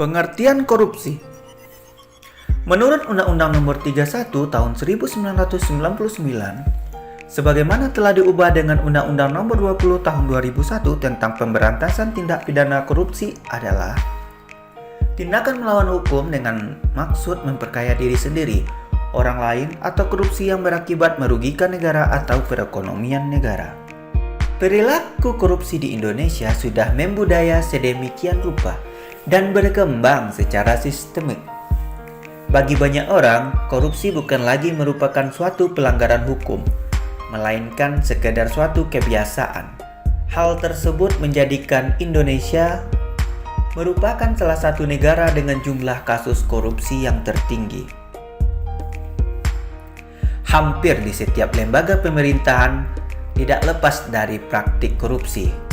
Pengertian korupsi. Menurut Undang-Undang Nomor 31 Tahun 1999, sebagaimana telah diubah dengan Undang-Undang Nomor 20 Tahun 2001 tentang pemberantasan tindak pidana korupsi adalah tindakan melawan hukum dengan maksud memperkaya diri sendiri, orang lain, atau korupsi yang berakibat merugikan negara atau perekonomian negara. Perilaku korupsi di Indonesia sudah membudaya sedemikian rupa dan berkembang secara sistemik. Bagi banyak orang, korupsi bukan lagi merupakan suatu pelanggaran hukum, melainkan sekedar suatu kebiasaan. Hal tersebut menjadikan Indonesia merupakan salah satu negara dengan jumlah kasus korupsi yang tertinggi. Hampir di setiap lembaga pemerintahan tidak lepas dari praktik korupsi.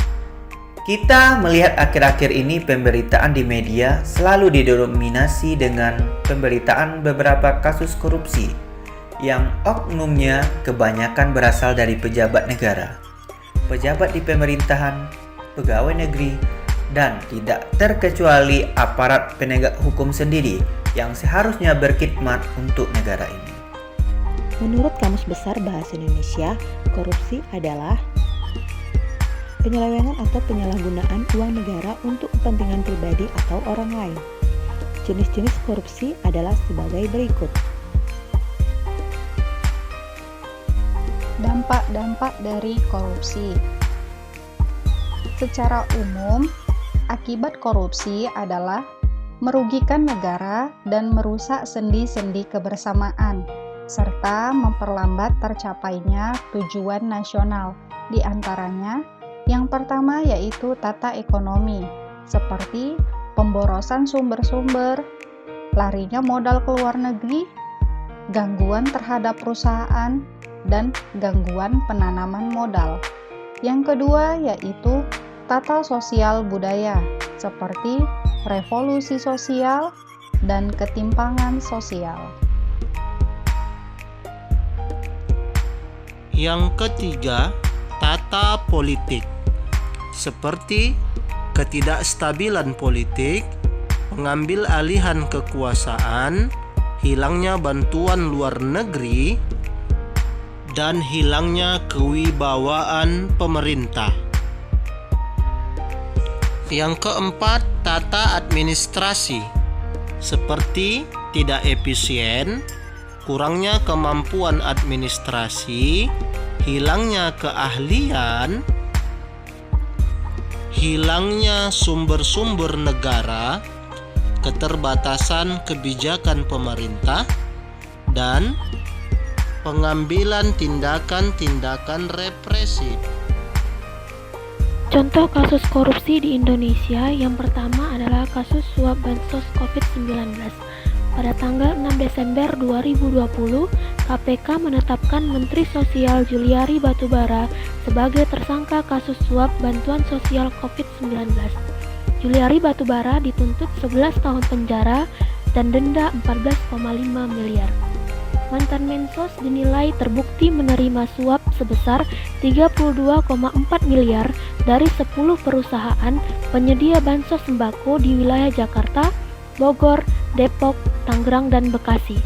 Kita melihat akhir-akhir ini pemberitaan di media selalu didominasi dengan pemberitaan beberapa kasus korupsi yang oknumnya kebanyakan berasal dari pejabat negara, pejabat di pemerintahan, pegawai negeri, dan tidak terkecuali aparat penegak hukum sendiri yang seharusnya berkhidmat untuk negara ini. Menurut Kamus Besar Bahasa Indonesia, korupsi adalah penyelewengan atau penyalahgunaan uang negara untuk kepentingan pribadi atau orang lain. Jenis-jenis korupsi adalah sebagai berikut. Dampak-dampak dari korupsi. Secara umum, akibat korupsi adalah merugikan negara dan merusak sendi-sendi kebersamaan, serta memperlambat tercapainya tujuan nasional, di antaranya yang pertama yaitu tata ekonomi, seperti pemborosan sumber-sumber, larinya modal ke luar negeri, gangguan terhadap perusahaan, dan gangguan penanaman modal. Yang kedua yaitu tata sosial budaya, seperti revolusi sosial dan ketimpangan sosial. Yang ketiga, tata politik, seperti ketidakstabilan politik, pengambil alihan kekuasaan, hilangnya bantuan luar negeri, dan hilangnya kewibawaan pemerintah. Yang keempat, tata administrasi, seperti tidak efisien, kurangnya kemampuan administrasi, hilangnya keahlian, hilangnya sumber-sumber negara, keterbatasan kebijakan pemerintah, dan pengambilan tindakan-tindakan represif. Contoh kasus korupsi di Indonesia yang pertama adalah kasus suap bansos COVID-19. Pada tanggal 6 Desember 2020, KPK menetapkan Menteri Sosial Juliari Batubara sebagai tersangka kasus suap bantuan sosial COVID-19. Juliari Batubara dituntut 11 tahun penjara dan denda 14,5 miliar. Mantan Mensos dinilai terbukti menerima suap sebesar 32,4 miliar dari 10 perusahaan penyedia bansos sembako di wilayah Jakarta, Bogor, Depok, Tangerang, dan Bekasi.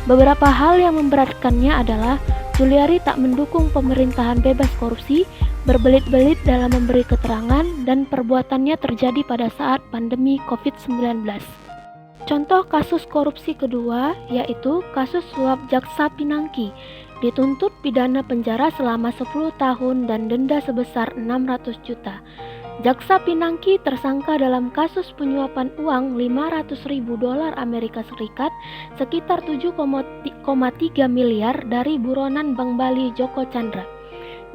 Beberapa hal yang memberatkannya adalah Juliari tak mendukung pemerintahan bebas korupsi, berbelit-belit dalam memberi keterangan, dan perbuatannya terjadi pada saat pandemi COVID-19. Contoh kasus korupsi kedua yaitu kasus suap Jaksa Pinangki, dituntut pidana penjara selama 10 tahun dan denda sebesar 600 juta. Jaksa Pinangki tersangka dalam kasus penyuapan uang $500.000 Amerika Serikat sekitar 7,3 miliar dari buronan Bank Bali Joko Chandra.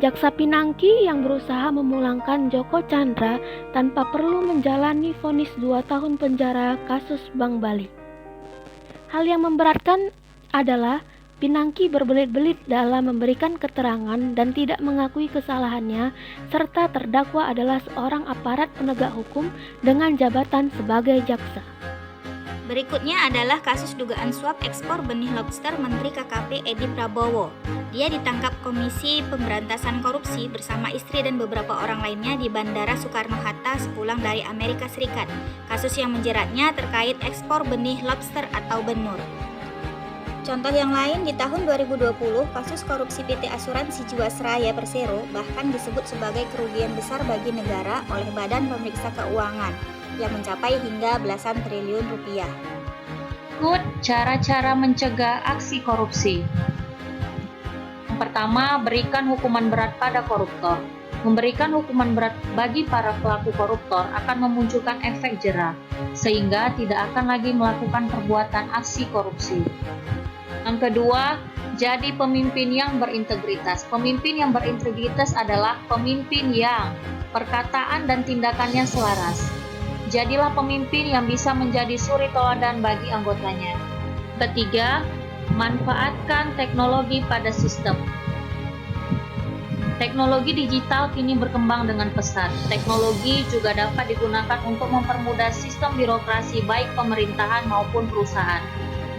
Jaksa Pinangki yang berusaha memulangkan Joko Chandra tanpa perlu menjalani vonis 2 tahun penjara kasus Bank Bali. Hal yang memberatkan adalah Pinangki berbelit-belit dalam memberikan keterangan dan tidak mengakui kesalahannya, serta terdakwa adalah seorang aparat penegak hukum dengan jabatan sebagai jaksa. Berikutnya adalah kasus dugaan suap ekspor benih lobster Menteri KKP Edi Prabowo. Dia ditangkap Komisi Pemberantasan Korupsi bersama istri dan beberapa orang lainnya di Bandara Soekarno-Hatta sepulang dari Amerika Serikat. Kasus yang menjeratnya terkait ekspor benih lobster atau benur. Contoh yang lain, di tahun 2020, kasus korupsi PT Asuransi Jiwasraya Persero bahkan disebut sebagai kerugian besar bagi negara oleh Badan Pemeriksa Keuangan yang mencapai hingga belasan triliun rupiah. Berikut cara-cara mencegah aksi korupsi. Yang pertama, berikan hukuman berat pada koruptor. Memberikan hukuman berat bagi para pelaku koruptor akan memunculkan efek jera, sehingga tidak akan lagi melakukan perbuatan aksi korupsi. Yang kedua, jadi pemimpin yang berintegritas. Pemimpin yang berintegritas adalah pemimpin yang perkataan dan tindakannya selaras. Jadilah pemimpin yang bisa menjadi suri teladan bagi anggotanya. Ketiga, manfaatkan teknologi pada sistem. Teknologi digital kini berkembang dengan pesat. Teknologi juga dapat digunakan untuk mempermudah sistem birokrasi baik pemerintahan maupun perusahaan.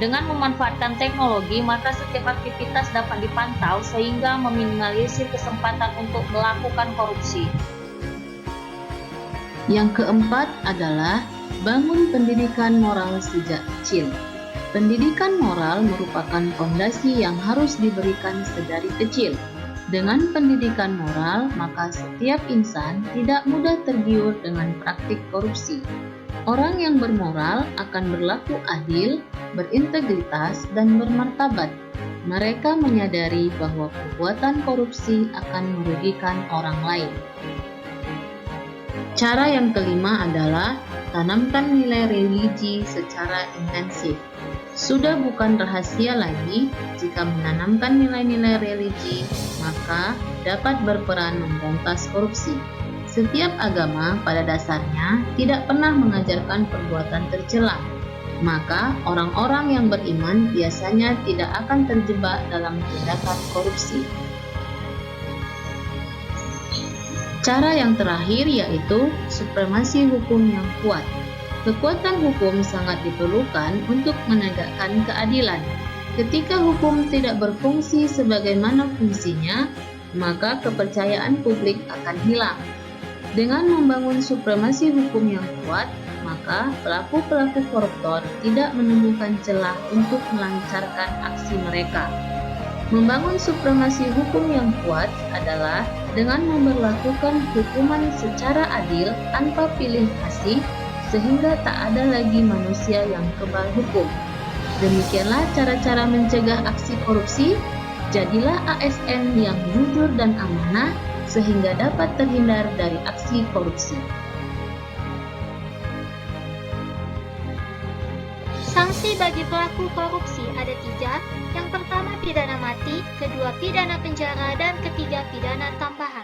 Dengan memanfaatkan teknologi, maka setiap aktivitas dapat dipantau sehingga meminimalisir kesempatan untuk melakukan korupsi. Yang keempat adalah bangun pendidikan moral sejak kecil. Pendidikan moral merupakan fondasi yang harus diberikan sedari kecil. Dengan pendidikan moral, maka setiap insan tidak mudah tergiur dengan praktik korupsi. Orang yang bermoral akan berlaku adil, berintegritas, dan bermartabat. Mereka menyadari bahwa perbuatan korupsi akan merugikan orang lain. Cara yang kelima adalah tanamkan nilai religi secara intensif. Sudah bukan rahasia lagi jika menanamkan nilai-nilai religi, maka dapat berperan memberantas korupsi. Setiap agama pada dasarnya tidak pernah mengajarkan perbuatan tercela, maka orang-orang yang beriman biasanya tidak akan terjebak dalam tindakan korupsi. Cara yang terakhir yaitu supremasi hukum yang kuat. Kekuatan hukum sangat diperlukan untuk menegakkan keadilan. Ketika hukum tidak berfungsi sebagaimana fungsinya, maka kepercayaan publik akan hilang. Dengan membangun supremasi hukum yang kuat, maka pelaku-pelaku koruptor tidak menemukan celah untuk melancarkan aksi mereka. Membangun supremasi hukum yang kuat adalah dengan memberlakukan hukuman secara adil tanpa pilih kasih, sehingga tak ada lagi manusia yang kebal hukum. Demikianlah cara-cara mencegah aksi korupsi. Jadilah ASN yang jujur dan amanah, sehingga dapat terhindar dari aksi korupsi. Sanksi bagi pelaku korupsi ada 3. Yang pertama pidana mati, kedua pidana penjara, dan ketiga pidana tambahan.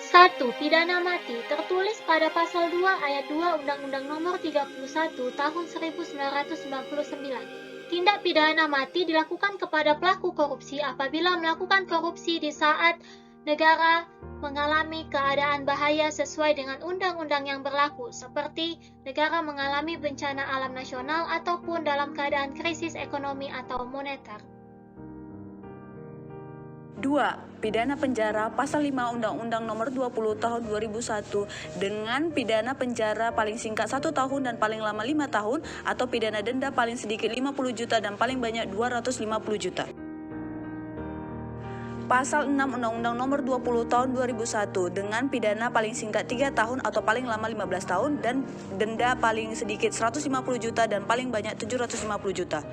1. Pidana mati tertulis pada pasal 2 ayat 2 Undang-Undang Nomor 31 Tahun 1999. Tindak pidana mati dilakukan kepada pelaku korupsi apabila melakukan korupsi di saat negara mengalami keadaan bahaya sesuai dengan undang-undang yang berlaku, seperti negara mengalami bencana alam nasional ataupun dalam keadaan krisis ekonomi atau moneter. 2. Pidana penjara pasal 5 Undang-Undang Nomor 20 Tahun 2001 dengan pidana penjara paling singkat 1 tahun dan paling lama 5 tahun atau pidana denda paling sedikit 50 juta dan paling banyak 250 juta. Pasal 6 Undang-Undang Nomor 20 Tahun 2001 dengan pidana paling singkat 3 tahun atau paling lama 15 tahun dan denda paling sedikit 150 juta dan paling banyak 750 juta.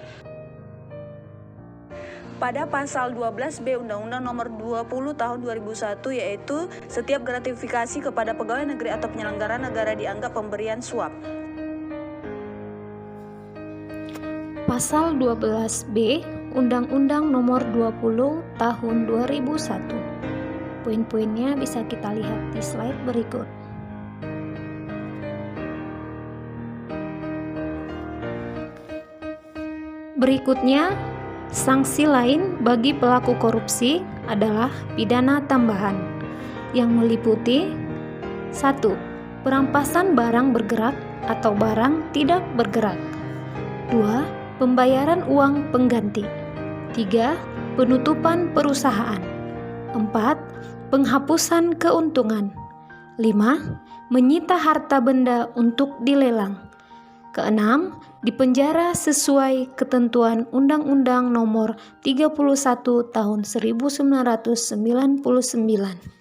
Pada pasal 12B Undang-Undang Nomor 20 Tahun 2001 yaitu setiap gratifikasi kepada pegawai negeri atau penyelenggara negara dianggap pemberian suap. Pasal 12B Undang-Undang Nomor 20 Tahun 2001. Poin-poinnya bisa kita lihat di slide berikut. Berikutnya, sanksi lain bagi pelaku korupsi adalah pidana tambahan yang meliputi 1. Perampasan barang bergerak atau barang tidak bergerak. 2. Pembayaran uang pengganti. 3. Penutupan perusahaan. 4. Penghapusan keuntungan. 5. Menyita harta benda untuk dilelang. Keenam, dipenjara sesuai ketentuan Undang-Undang Nomor 31 Tahun 1999.